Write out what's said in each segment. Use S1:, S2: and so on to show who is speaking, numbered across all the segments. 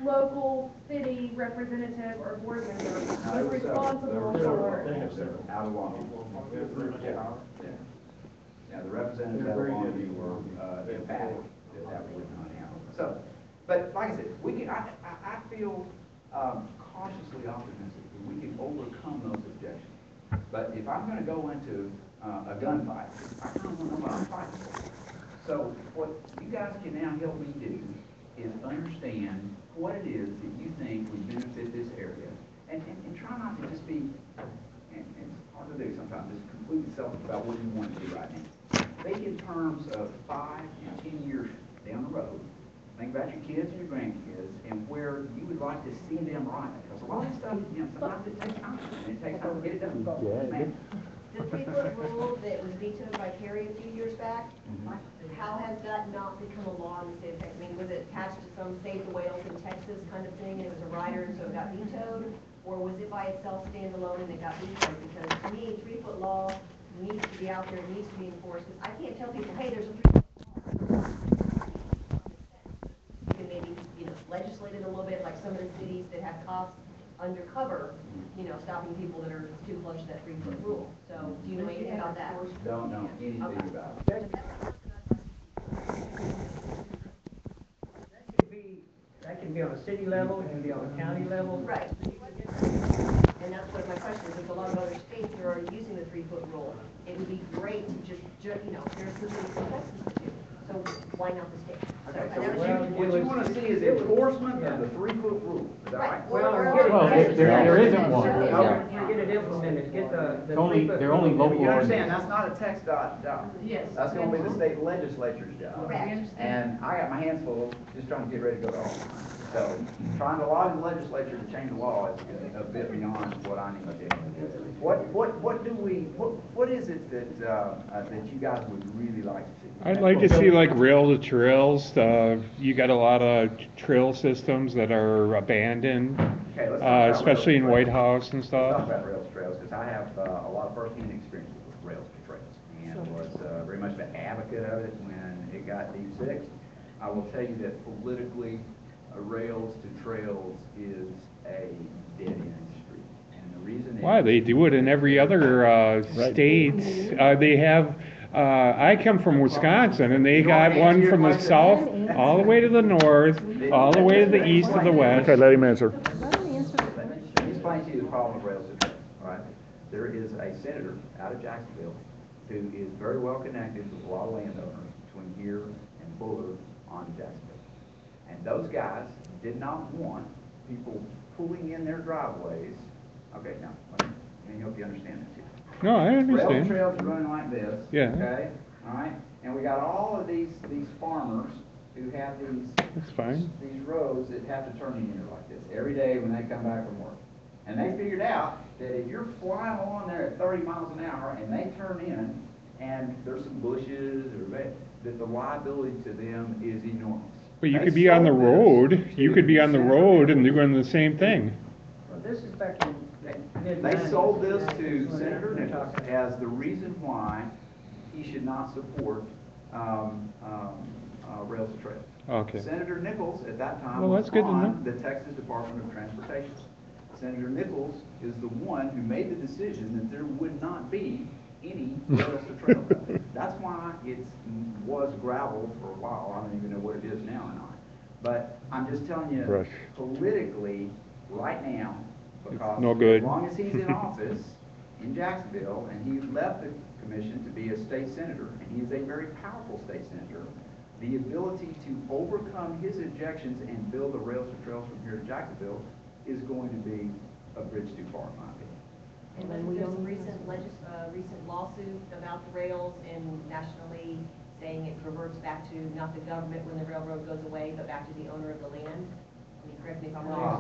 S1: local city representative or board member was responsible for.
S2: Out of Longview. Yeah, the representatives out of Longview were emphatic that would not happen. So, but like I said, we can. I feel cautiously optimistic that we can overcome those objections. But if I'm going to go into a gunfight, I kind of want to know what I'm fighting for. So what you guys can now help me do is understand what it is that you think would benefit this area, and try not to just be, and it's hard to do sometimes, just completely selfish about what you want to do right now. Think in terms of 5 and 10 years down the road. Think about your kids and your grandkids and where you would like to see them right. Because a lot of stuff, sometimes it takes time, and it takes time to get it done.
S3: Yeah.
S4: The 3-foot rule that was vetoed by Kerry a few years back, how has that not become a law in the state of Texas? I mean, was it attached to some state of Wales and Texas kind of thing, and it was a rider, and so it got vetoed? Or was it by itself standalone and it got vetoed? Because to me, 3-foot law needs to be out there, it needs to be enforced. Because I can't tell people, hey, there's a 3-foot law. You can maybe, legislate it a little bit, like some of the cities that have cops undercover, stopping people that are too close to that 3-foot rule. So, do you know anything about that?
S2: Don't know anything about it.
S3: That can be on a city level, it can be on a county level.
S4: Right. And that's what my question is. There's a lot of other states that are already using the 3-foot rule. It would be great to just there's some cities in Texas that do. So why not the state?
S2: Okay, so what you want to see is enforcement of the 3-foot rule. Is that right?
S5: There isn't one.
S3: Get it implemented, get the
S5: they're only local.
S2: You understand, that's not a TxDOT job.
S1: Yes.
S2: That's going to be the state legislature's job.
S4: Correct.
S2: And I got my hands full just trying to get ready to go to office. So trying to lobby the legislature to change the law is a bit beyond what I need to do. What is it that that you guys would really like to see?
S6: I'd like to see like rail to trails. You got a lot of trail systems that are abandoned,
S2: Okay, let's talk about
S6: especially in
S2: rails to
S6: White
S2: trails.
S6: House and
S2: Let's talk
S6: stuff.
S2: about rails to trails because I have a lot of first-hand experience with rails to trails and was very much an advocate of it when it got deep-sixed. I will tell you that politically, rails to trails is a dead-end street. And the reason
S6: Why? They do it in every other state. They have. I come from Wisconsin, and they got one from the south all the way to the north, all the way to the east to the west.
S5: Okay, let him answer.
S2: Let me explain to you the problem with rails to trails. All right, there is a senator out of Jacksonville who is very well connected with a lot of landowners between here and Bullard on Jacksonville. And those guys did not want people pulling in their driveways. Okay, now, let me help you understand this here.
S6: No, I
S2: Rail
S6: understand.
S2: trails are running like this.
S6: Yeah.
S2: Okay, all right? And we got all of these farmers who have
S6: That's fine.
S2: these roads that have to turn in here like this every day when they come back from work. And they figured out that if you're flying along there at 30 miles an hour and they turn in and there's some bushes or that the liability to them is enormous.
S6: But you
S2: They
S6: could be on the
S2: sold
S6: road.
S2: this
S6: You
S2: to
S6: could be on the
S2: Senator
S6: road and
S2: Nichols.
S6: doing the same thing.
S3: Well, this is back in
S2: They sold this to Senator Nichols as the reason why he should not support rails to trails.
S6: Okay.
S2: Senator Nichols at that time
S6: Well,
S2: was
S6: that's good to
S2: on
S6: know.
S2: the Texas Department of Transportation. Senator Nichols is the one who made the decision that there would not be any rails to trails. That's why it was gravel for a while. I don't even know what it is now or not. But I'm just telling you,
S5: Brush.
S2: politically, right now, because
S6: no good.
S2: as long as he's in office in Jacksonville, and he left the commission to be a state senator, and he is a very powerful state senator, the ability to overcome his objections and build the rails to trails from here to Jacksonville is going to be a bridge too far, in my opinion.
S4: And then there's a recent lawsuit about the rails and nationally saying it reverts back to not the government when the railroad goes away, but back to the owner of the land. I mean, correct me if I'm wrong.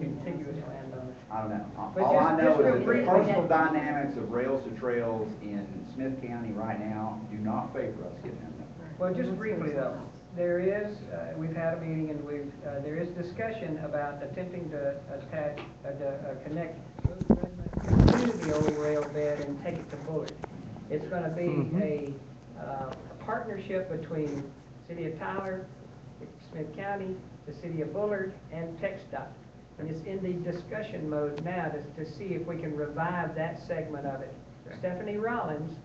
S3: contiguous landowners.
S2: I don't know.
S3: But
S2: All I
S3: just
S2: know
S3: real
S2: is that the
S3: briefly,
S2: personal dynamics of rails to trails in Smith County right now do not favor us getting them done.
S3: Well, just briefly though, there is, we've had a meeting and there is discussion about attempting to attach, connect to the old rail bed and take it to Bullard. It's going to be a partnership between City of Tyler, Smith County, the city of Bullard, and TxDot. And it's in the discussion mode now to see if we can revive that segment of it. Stephanie Rollins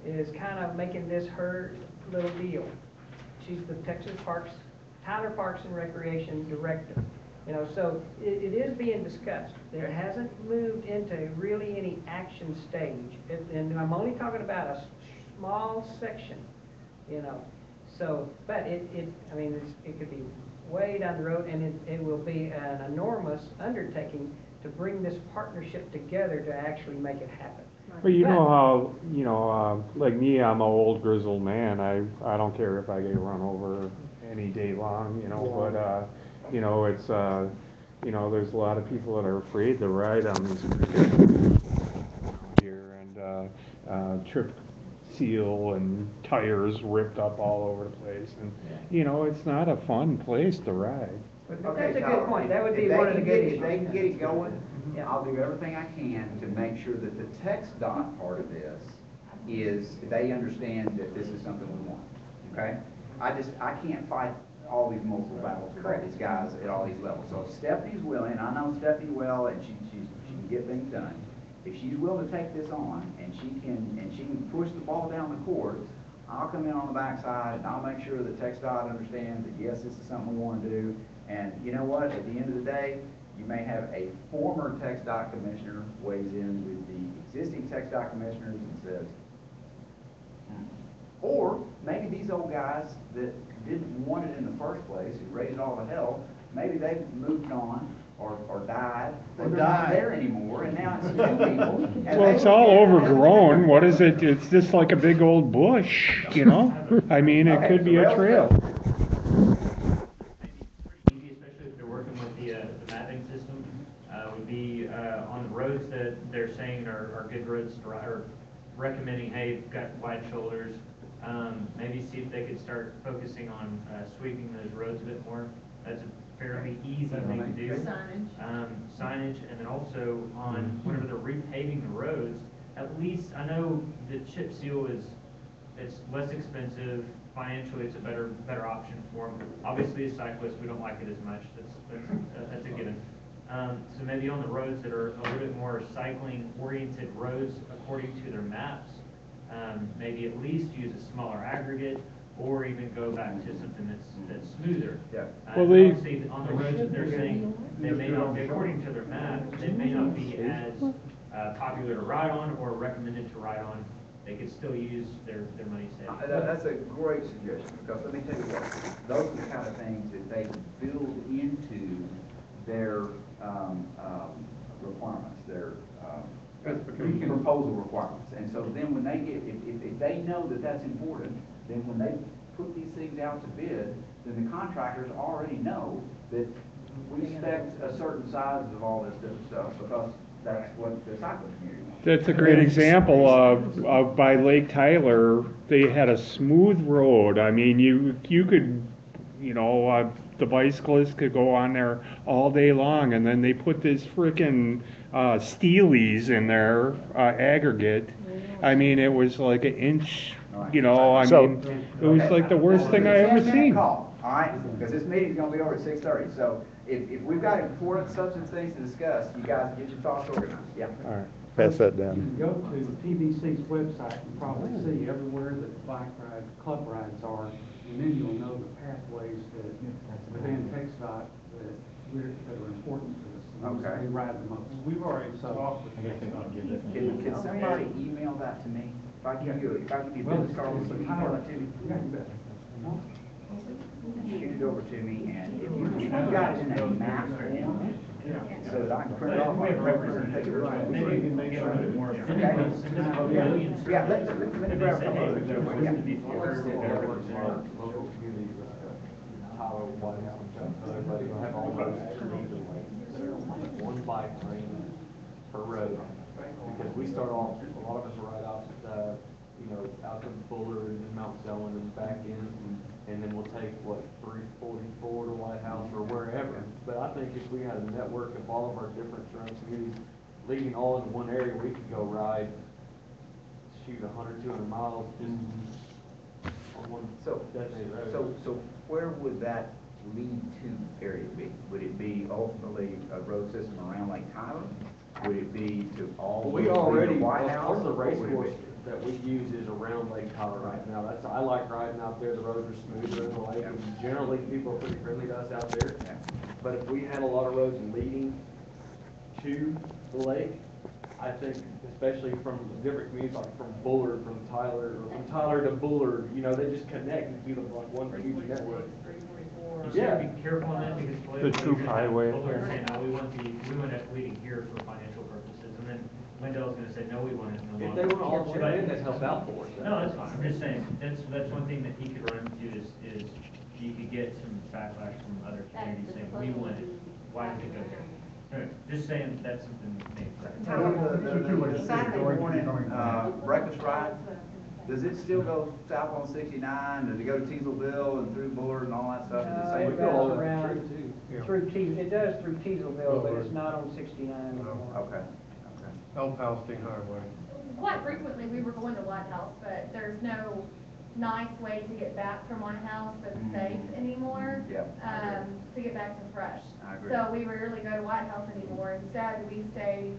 S3: is kind of making this her little deal. She's the Tyler Parks and Recreation Director. You know, so it is being discussed. There hasn't moved into really any action stage. And I'm only talking about a small section, you know. So, but I mean, it could be way down the road, and it will be an enormous undertaking to bring this partnership together to actually make it happen.
S6: But you know how, you know, like me, I'm an old grizzled man. I don't care if I get run over any day long, you know, but, you know, it's, you know, there's a lot of people that are afraid to ride on these crickets here, and trip seal and tires ripped up all over the place, and, you know, it's not a fun place to ride.
S3: But
S2: Okay,
S3: that's a
S2: Tyler,
S3: good point. That would be
S2: if they
S3: one of the
S2: can
S3: good
S2: get-
S3: issues.
S2: If they can get it going,
S3: Yeah.
S2: I'll do everything I can to make sure that the TxDOT part of this is, they understand that this is something we want, okay? I can't fight all these multiple battles with all these guys at all these levels. So if Stephanie's willing, I know Stephanie well, and she can get things done. If she's willing to take this on, and she can push the ball down the court, I'll come in on the backside, and I'll make sure that TxDOT understands that, yes, this is something we want to do. And you know what, at the end of the day, you may have a former TxDOT commissioner weighs in with the existing TxDOT commissioners and says, or maybe these old guys that didn't want it in the first place, who raised all the hell, maybe they've moved on or died, or they're not there anymore, and now it's new people. and
S6: Well,
S2: they
S6: it's
S2: look
S6: all
S2: at it
S6: overgrown. What is it? It's just like a big old bush, you know? I mean, it could be a trail.
S7: Easy, especially if they're working with the mapping system, would be on the roads that they're saying are good roads to ride, or recommending, hey, you've got wide shoulders. Maybe see if they could start focusing on sweeping those roads a bit more. That's a fairly easy thing to do. Signage, and then also on whenever they're repaving the roads, at least, I know the chip seal it's less expensive. Financially, it's a better option for them. Obviously, as cyclists, we don't like it as much. That's a given. So maybe on the roads that are a little bit more cycling-oriented roads, according to their maps, maybe at least use a smaller aggregate, or even go back to something that's smoother.
S2: Yeah.
S6: Well,
S7: Obviously, on the roads that they're saying, they may not be, according to their map, they may not be as popular to ride on or recommended to ride on. They could still use their money saved.
S2: That's a great suggestion, because let me tell you what, those are the kind of things that they build into their requirements, their proposal requirements. And so then when they get, if they know that that's important, then when they put these things out to bid, then the contractors already know that we expect a certain size of all this different stuff, because that's what the cycling community wants.
S6: That's a great example of by Lake Tyler, they had a smooth road. I mean, you could, you know, the bicyclists could go on there all day long, and then they put this frickin' steelies in there, aggregate. I mean, it was like an inch, you know, I mean, it was like the worst thing I ever seen.
S2: All right, because this meeting's gonna be over at 6:30, so if we've got important substantive things to discuss, you guys get your thoughts organized, yeah.
S6: All right.
S5: Pass that
S8: You
S5: down.
S8: can go to TBC's website and probably see everywhere that the bike ride, club rides are, and then you'll know the pathways that within TxDOT that are important to us. and
S2: Okay.
S8: We ride the most. We've already talked with TxDOT.
S2: Can somebody email that to me? If I give you
S8: Well,
S2: business card,
S8: it's
S2: will
S8: a
S2: you email it to me?
S8: Yeah, you bet.
S2: Shoot it over to me, and if you've got it in a map form, so that I can print it off.
S7: We have a representation. Maybe you can make it a little bit more.
S2: Okay. Yeah, let me grab a couple of them. Yeah.
S9: Local communities, Tyler, White House, everybody will have all those one bike lane per road. Because we start off, a lot of us ride off, out to Bullard and Mount Selwyn and back in, and then we'll take, 344 to White House or wherever. But I think if we had a network of all of our different surrounding communities leading all into one area, we could go ride, 100, 200 miles just on one
S2: So
S9: designated road.
S2: where would that lead to Area B? Would it be ultimately a road system around Lake Tyler? Would it be to all?
S9: We already,
S2: the White
S9: part
S2: House?
S9: of the race
S2: What would it
S9: course
S2: be?
S9: that we use is around Lake Tyler right now. I like riding out there, the roads are smoother in the lake, and generally people are pretty friendly to us out there.
S2: Yeah.
S9: But if we had a lot of roads leading to the lake, I think, especially from different communities, like from Bullard, from Tyler, or from Tyler to Bullard, you know, they just connect and feel like one huge network.
S7: You just
S9: Yeah.
S7: gotta be careful on that because.
S6: The true highway.
S7: People are saying, no, we want that leading here for financial purposes, and then Wendell's gonna say, no, we want it no
S9: If
S7: longer.
S9: they wanna all chip in, that's help out for us.
S7: No, that's fine, I'm just saying, that's one thing that he could run into is you could get some backlash from other communities saying, we want it, why did it go there? Anyway, just saying, that's something maybe.
S2: The Saturday morning, breakfast ride, does it still go south on 69? Does it go to Teasleville and through Bullard and all that stuff? Is it
S3: It
S2: same?
S3: goes around it does through Teasleville, but it's not on 69 anymore.
S2: Okay.
S5: Old Palestine Highway.
S1: Quite frequently, we were going to White House, but there's no nice way to get back from White House that's safe anymore.
S2: Yeah, I agree.
S1: To get back to Fresh.
S2: I agree.
S1: So we rarely go to White House anymore. Instead, we stay,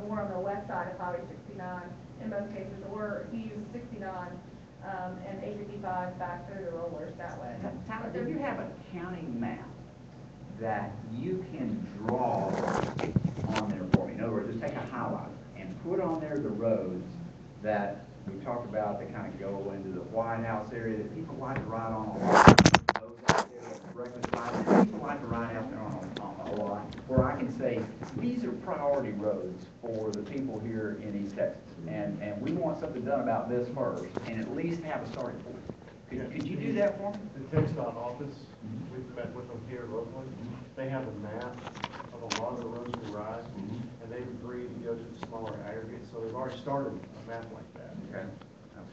S1: more on the west side of Highway 69 in most cases, or he uses 69, and 855 back through the rollers that way.
S2: Tyler, do you have a county map that you can draw on there for me? In other words, just take a highlighter and put on there the roads that we talked about that kind of go into the White House area that people like to ride on a lot. Those out there at the breakfast ride, that people like to ride out there on a lot, where I can say, these are priority roads for the people here in East Texas. And we want something done about this first, and at least have a starting point. Could you do that for me?
S10: The TxDot office, we've met with them here locally, they have a map of a lot of the roads we ride, and they've agreed to go to the smaller aggregates, so they've already started a map like that.
S2: Okay.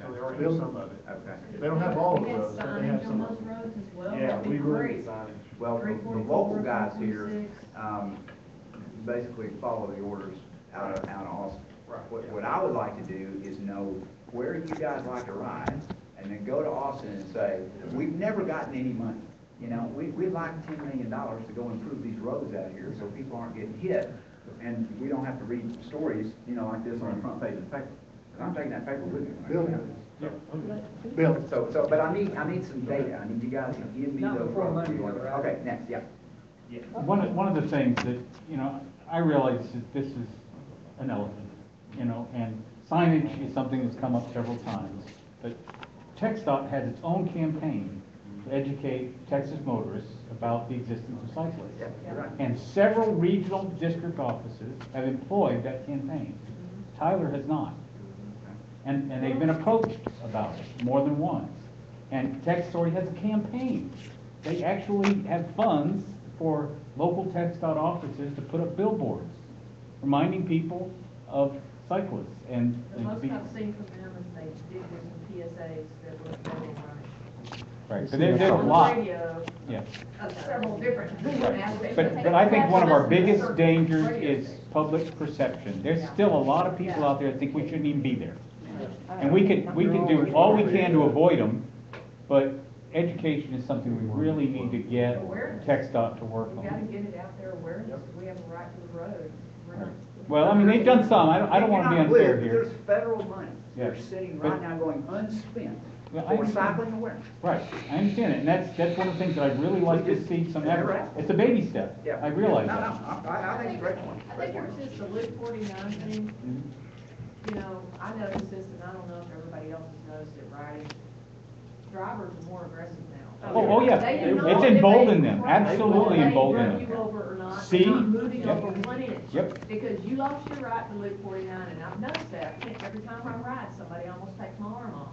S10: So they already have some of it.
S2: Okay.
S10: They don't have all of
S4: We
S10: the
S4: had
S10: roads, but they have
S4: signage
S10: some
S4: on
S10: of
S4: those
S10: them.
S4: roads as well.
S10: Yeah,
S4: That'd be
S10: we really
S4: great.
S10: need signage.
S2: Well, the
S4: 344,
S2: local guys here,
S4: 346.
S2: basically follow the orders out of Austin.
S10: Right.
S2: What I would like to do is know where you guys like to ride, and then go to Austin and say, we've never gotten any money. You know, we'd like $10 million to go improve these roads out here so people aren't getting hit, and we don't have to read stories, you know, like this on the front page of the paper. 'Cause I'm taking that paper with me. when I go out. So, but I need some data. I need you guys to give me
S3: Not
S2: those
S3: before
S2: roads.
S3: Monday, right?
S2: Okay, next, yeah.
S6: One of the things that, you know, I realize that this is an elephant, you know, and signage is something that's come up several times. But TxDOT has its own campaign to educate Texas motorists about the existence of cyclists.
S2: Yeah, you're right.
S6: And several regional district offices have employed that campaign. Tyler has not. And they've been approached about it more than once. And Texas already has a campaign. They actually have funds for local TxDOT offices to put up billboards, reminding people of cyclists and.
S11: The most I've seen from them is they did some PSAs that were running.
S6: Right, but there's a lot.
S11: Radio,
S6: Yeah.
S11: several different aspects.
S6: But I think one of our biggest dangers is public perception. There's still a lot of people out there that think we shouldn't even be there. And we can do all we can to avoid them, but education is something we really need to get TxDOT to work
S11: We gotta
S6: on.
S11: get it out there, awareness, we have a right to the road. We're not.
S6: Well, I mean, they've done some. I don't want to be
S2: You're not
S6: unfair
S2: with-
S6: here.
S2: There's federal money. They're
S6: Yes.
S2: sitting
S6: But-
S2: right now going unspent
S6: Yeah, I
S2: for
S6: understand.
S2: cycling awareness.
S6: Right, I understand it, and that's one of the things that I'd really like to see some
S2: You're
S6: effort.
S2: right.
S6: It's a baby step.
S2: Yeah.
S6: I realize
S2: No,
S6: that.
S2: no, I think it's a great point.
S11: I think it was just the Loop 49 thing, you know, I noticed this, and I don't know if everybody else has noticed it riding. Drivers are more aggressive now.
S6: Oh, yeah.
S11: They do not-
S6: It's
S11: if they-
S6: emboldened them, absolutely
S11: They
S6: emboldened
S11: run you
S6: them.
S11: over or not,
S6: See?
S11: they're not moving
S6: Yep.
S11: over 1 inch.
S6: Yep.
S11: Because you lost your right to Loop 49, and I've noticed that, every time I ride, somebody almost takes my arm off.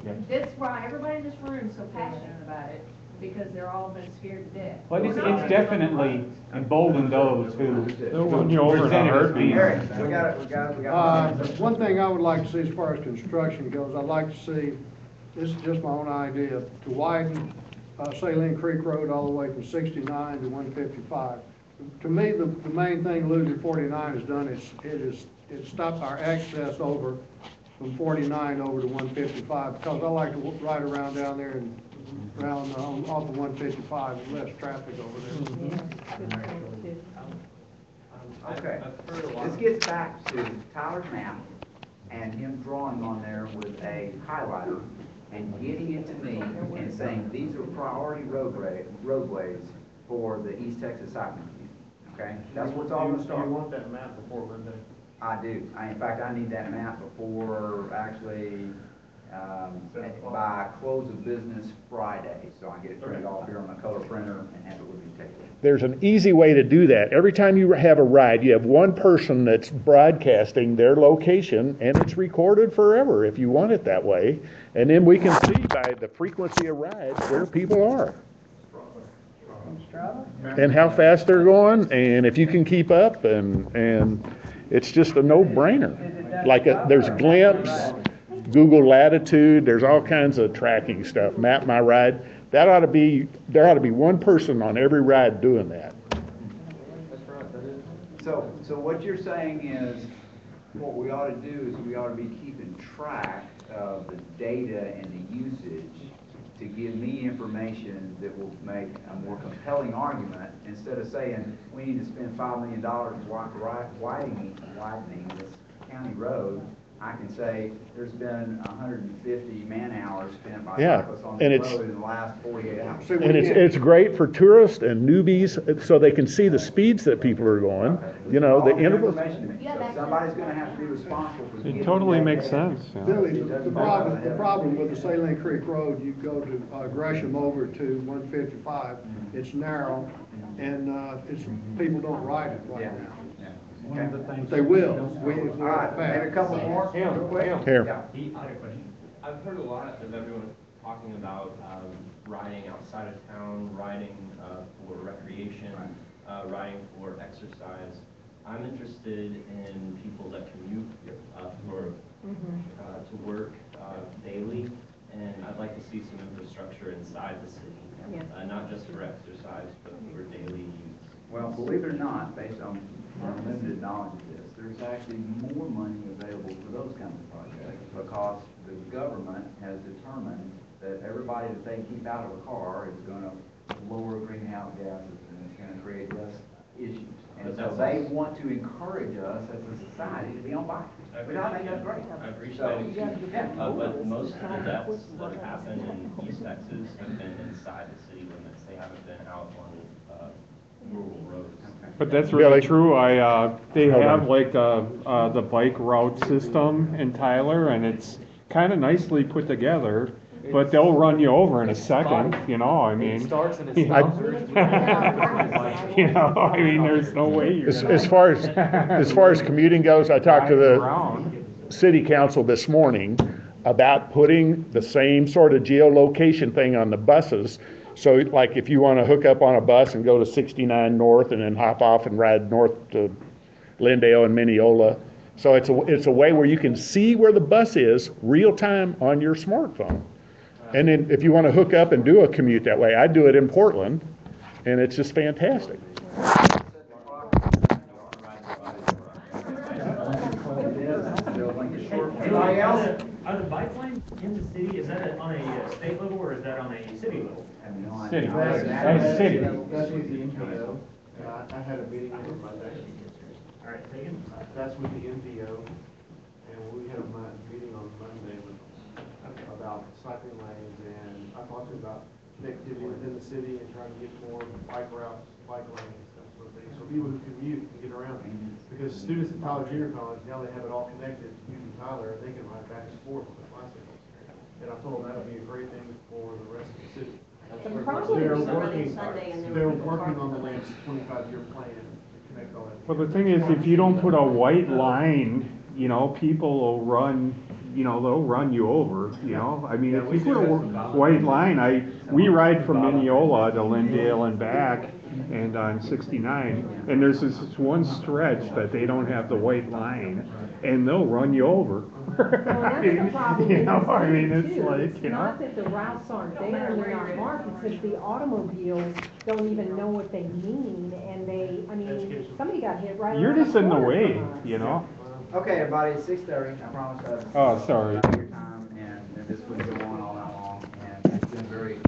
S6: Yep.
S11: That's why everybody in this room is so passionate about it, because they're all been scared to death.
S6: Well, it's definitely emboldened those who
S5: They'll run you over in a
S6: present it as
S5: heartbeat.
S6: being.
S2: Eric, we got it.
S12: One thing I would like to see as far as construction goes, I'd like to see, this is just my own idea, to widen, Saline Creek Road all the way from 69 to 155. To me, the main thing losing 49 has done is, it stopped our access over from 49 over to 155, because I like to ride around down there and around, off of 155, less traffic over there.
S2: Okay,
S9: I've heard a lot.
S2: this gets back to Tyler's map and him drawing on there with a highlighter and getting it to me and saying, these are priority roadways for the East Texas cycling community, okay? That's what's all gonna start.
S10: You want that map before Monday?
S2: I do. In fact, I need that map before, actually, by close of business Friday, so I get it printed off here on my color printer and have it with me take it.
S13: There's an easy way to do that. Every time you have a ride, you have one person that's broadcasting their location, and it's recorded forever if you want it that way. And then we can see by the frequency of rides where people are. And how fast they're going, and if you can keep up, and it's just a no-brainer. Like there's Glimpse, Google Latitude, there's all kinds of tracking stuff, Map My Ride. There ought to be one person on every ride doing that.
S2: So what you're saying is, what we ought to do is we ought to be keeping track of the data and the usage to give me information that will make a more compelling argument, instead of saying, we need to spend $5 million widening this county road. I can say, there's been 150 man-hours spent by cyclists on the road in the last 48 hours.
S13: And it's great for tourists and newbies, so they can see the speeds that people are going, you know, the intervals.
S2: So somebody's gonna have to be responsible for getting
S6: It totally
S2: that
S6: makes
S2: data.
S6: sense. Yeah.
S12: Billy, the problem with the Saline Creek Road, you go to Gresham over to 155, it's narrow, and people don't ride it right now.
S8: One of the things.
S12: They will.
S2: All right, maybe a couple more.
S13: Here.
S9: I've heard a lot of everyone talking about riding outside of town, riding for recreation, riding for exercise. I'm interested in people that commute to work daily, and I'd like to see some infrastructure inside the city, not just for exercise, but for daily use.
S2: Well, believe it or not, based on our limited knowledge of this, there's actually more money available for those kinds of projects, because the government has determined that everybody that they keep out of a car is gonna lower greenhouse gases, and it's gonna create less issues. And so they want to encourage us as a society to be on bike, which I think that's great.
S9: I appreciate it. But most of the deaths that have happened in East Texas have been inside the city limits. They haven't been out on rural roads.
S6: But that's really true. They have like the bike route system in Tyler, and it's kind of nicely put together. But they'll run you over in a second, you know, I mean.
S9: It starts and
S6: you
S9: it
S6: know,
S9: stops.
S6: you know, I mean, there's no way you're gonna.
S13: As far as commuting goes, I talked to the city council this morning about putting the same sort of geolocation thing on the buses. So like if you want to hook up on a bus and go to 69 North and then hop off and ride north to Lindale and Mineola. So it's a way where you can see where the bus is real time on your smartphone. And then if you want to hook up and do a commute that way, I do it in Portland, and it's just fantastic.
S2: Anybody else?
S7: Are the bike lanes in the city, is that on a state level or is that on a city level?
S6: City. That's city.
S10: That's with the NPO. I had a meeting with them Monday.
S7: All right, take it.
S10: That's with the NPO, and we had a meeting on Monday about cycling lanes, and I talked to them about connectivity within the city and trying to get more bike routes, bike lanes, that sort of thing, so people who commute can get around. Because students at Tyler Junior College, now they have it all connected to UT Tyler, and they can ride back and forth with bicycles. And I told them that would be a great thing for the rest of the city.
S4: The problem
S10: They're
S4: is
S10: working,
S4: Sunday and
S10: they're working on the next 25-year plan to connect all that.
S6: Well, the thing is, if you don't put a white line, you know, people will run, you know, they'll run you over, you know? I mean, if you put a white line, we ride from Mineola to Lindale and back, and on 69, and there's this one stretch that they don't have the white line, and they'll run you over.
S11: Well, that's the problem.
S6: You know, I mean, it's
S11: too.
S6: like,
S11: It's
S6: you know.
S11: not that the routes aren't there and they're not marked, it's that the automobiles don't even know what they mean, and somebody got hit right
S6: You're
S11: around
S6: just in the
S11: corner
S6: way,
S11: from us.
S6: you know?
S2: Okay, everybody, it's 6:30, I promise I've.
S6: Oh, sorry.
S2: Your time, and this would go on all night long, and it's been very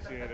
S6: appreciate it.